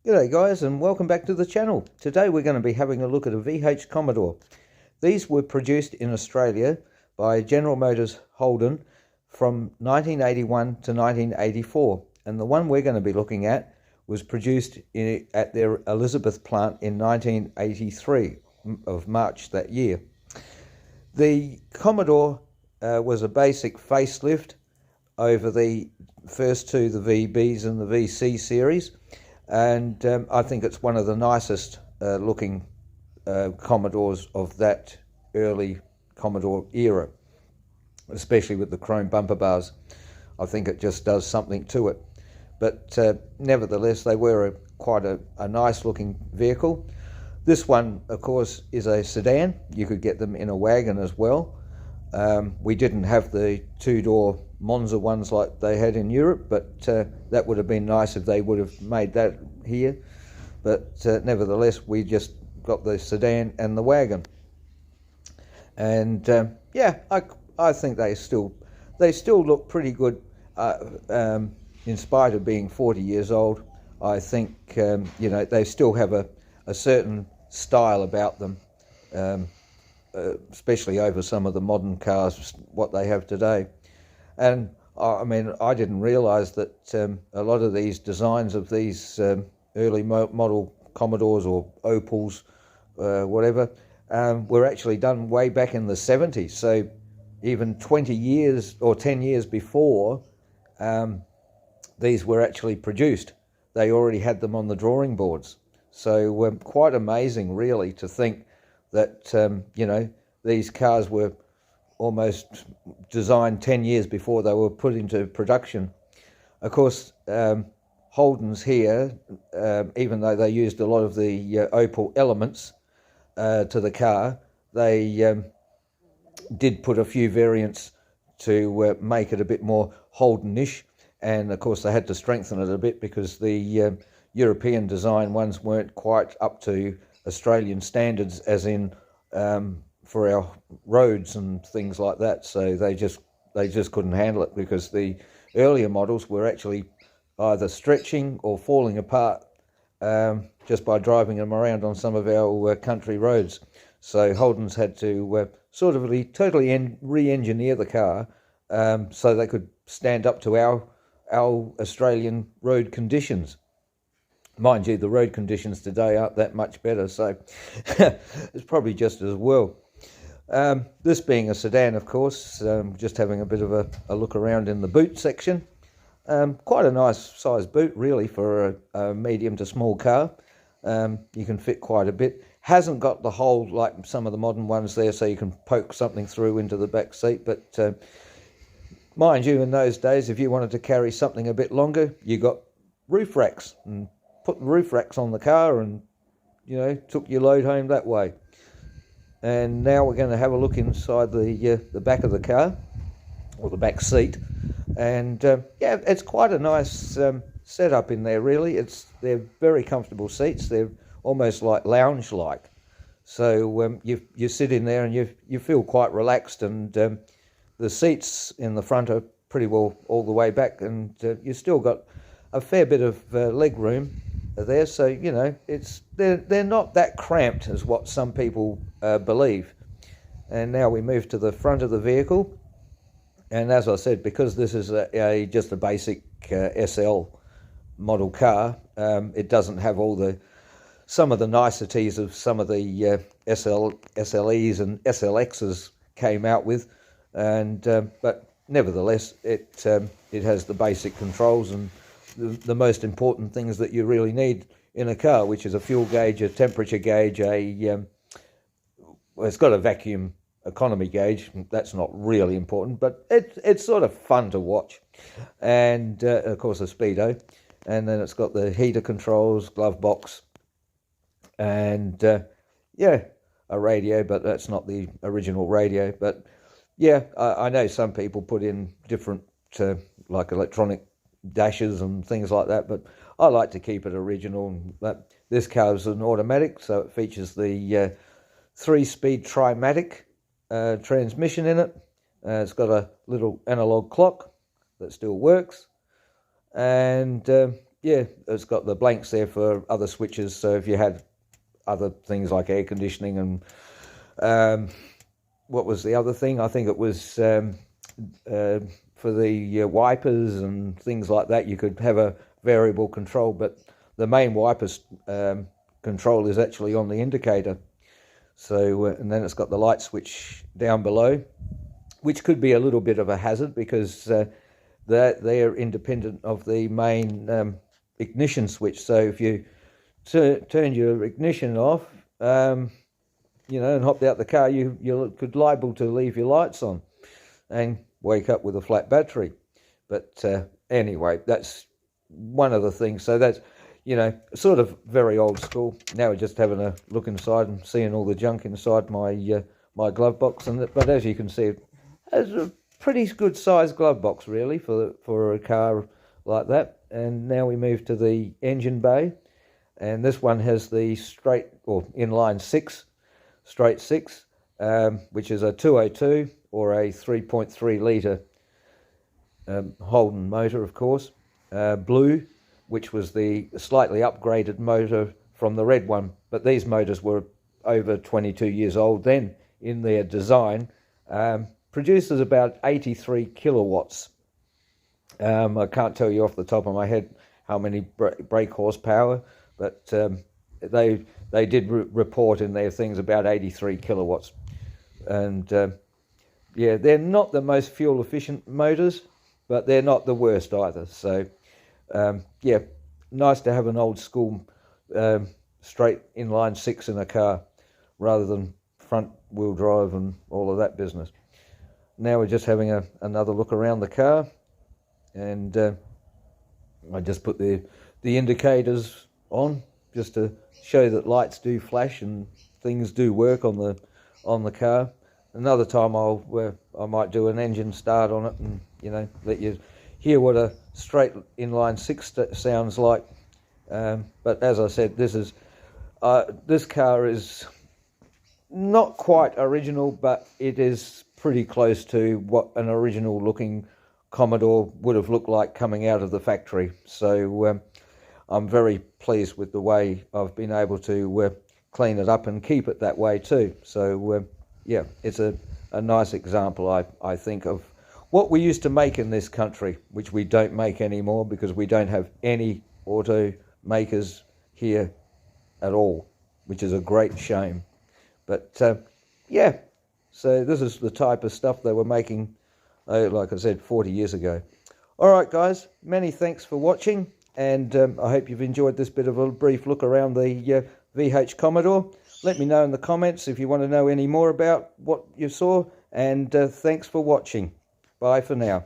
G'day guys, and welcome back to the channel. Today we're going to be having a look at a VH Commodore. These were produced in Australia by General Motors Holden from 1981 to 1984, and the one we're going to be looking at was produced at their Elizabeth plant in 1983 of March that year. The Commodore was a basic facelift over the first two, the VBs and the VC series. And I think it's one of the nicest looking Commodores of that early Commodore era, especially with the chrome bumper bars. I think it just does something to it. But nevertheless, they were quite a nice looking vehicle. This one, of course, is a sedan. You could get them in a wagon as well. We didn't have the two-door Monza ones like they had in Europe, but that would have been nice if they would have made that here. But nevertheless, we just got the sedan and the wagon. And yeah, I think they still look pretty good in spite of being 40 years old. I think they still have a certain style about them. Especially over some of the modern cars, what they have today. And I mean, I didn't realise that a lot of these designs of these early model Commodores or Opals, whatever, were actually done way back in the 70s. So even 20 years or 10 years before these were actually produced, they already had them on the drawing boards. So quite amazing, really, to think that these cars were almost designed 10 years before they were put into production. Of course, Holden's here, even though they used a lot of the Opal elements to the car, they did put a few variants to make it a bit more Holdenish, and of course they had to strengthen it a bit because the European design ones weren't quite up to Australian standards, as in for our roads and things like that. So they just couldn't handle it, because the earlier models were actually either stretching or falling apart just by driving them around on some of our country roads. So Holden's had to sort of totally re-engineer the car so they could stand up to our Australian road conditions. Mind you, the road conditions today aren't that much better, so it's probably just as well. This being a sedan, of course, just having a bit of a look around in the boot section. Quite a nice size boot, really, for a medium to small car. You can fit quite a bit. Hasn't got the hole like some of the modern ones there, so you can poke something through into the back seat. But mind you, in those days, if you wanted to carry something a bit longer, you got roof racks, and put the roof racks on the car and, took your load home that way. And now we're going to have a look inside the back of the car, or the back seat. And yeah, it's quite a nice setup in there, really. They're very comfortable seats. They're almost like lounge-like. So you sit in there and you feel quite relaxed, and the seats in the front are pretty well all the way back, and you still got a fair bit of leg room there, so they're not that cramped as what some people believe. And now we move to the front of the vehicle, and as I said, because this is just a basic SL model car, it doesn't have some of the niceties of some of the SLEs and SLXs came out with, and but nevertheless, it has the basic controls and the most important things that you really need in a car, which is a fuel gauge, a temperature gauge, well, it's got a vacuum economy gauge. That's not really important, but it's sort of fun to watch. And of course a speedo, and then it's got the heater controls, glove box, and yeah, a radio, but that's not the original radio. But yeah, I know some people put in different like electronic dashes and things like that, but I like to keep it original. But this car is an automatic, so it features the 3-speed Trimatic transmission in it. It's got a little analog clock that still works, and yeah, it's got the blanks there for other switches. So if you had other things like air conditioning and what was the other thing? I think it was for the wipers and things like that, you could have a variable control, but the main wipers control is actually on the indicator. So and then it's got the light switch down below, which could be a little bit of a hazard because they're independent of the main ignition switch. So if you turn your ignition off, and hopped out the car, you could liable to leave your lights on and wake up with a flat battery. But anyway, that's one of the things. So that's, sort of very old school. Now we're just having a look inside and seeing all the junk inside my my glove box. But as you can see, it's a pretty good sized glove box really for a car like that. And now we move to the engine bay, and this one has the straight or inline straight six, which is a 202 or a 3.3 litre Holden motor, of course. Blue, which was the slightly upgraded motor from the red one, but these motors were over 22 years old then in their design. Produces about 83 kilowatts. I can't tell you off the top of my head how many brake horsepower, but they did report in their things about 83 kilowatts. And yeah, they're not the most fuel efficient motors, but they're not the worst either. So yeah, nice to have an old school straight inline six in a car rather than front wheel drive and all of that business. Now we're just having another look around the car, and I just put the indicators on just to show that lights do flash and things do work on the car. Another time I might do an engine start on it and let you hear what a straight inline six sounds like. But as I said, this car is not quite original, but it is pretty close to what an original looking Commodore would have looked like coming out of the factory. So I'm very pleased with the way I've been able to clean it up and keep it that way too. So yeah, it's a nice example, I think, of what we used to make in this country, which we don't make anymore because we don't have any auto makers here at all, which is a great shame. But yeah, so this is the type of stuff they were making, like I said, 40 years ago. All right, guys, many thanks for watching, and I hope you've enjoyed this bit of a brief look around the VH Commodore. Let me know in the comments if you want to know any more about what you saw, and thanks for watching. Bye for now.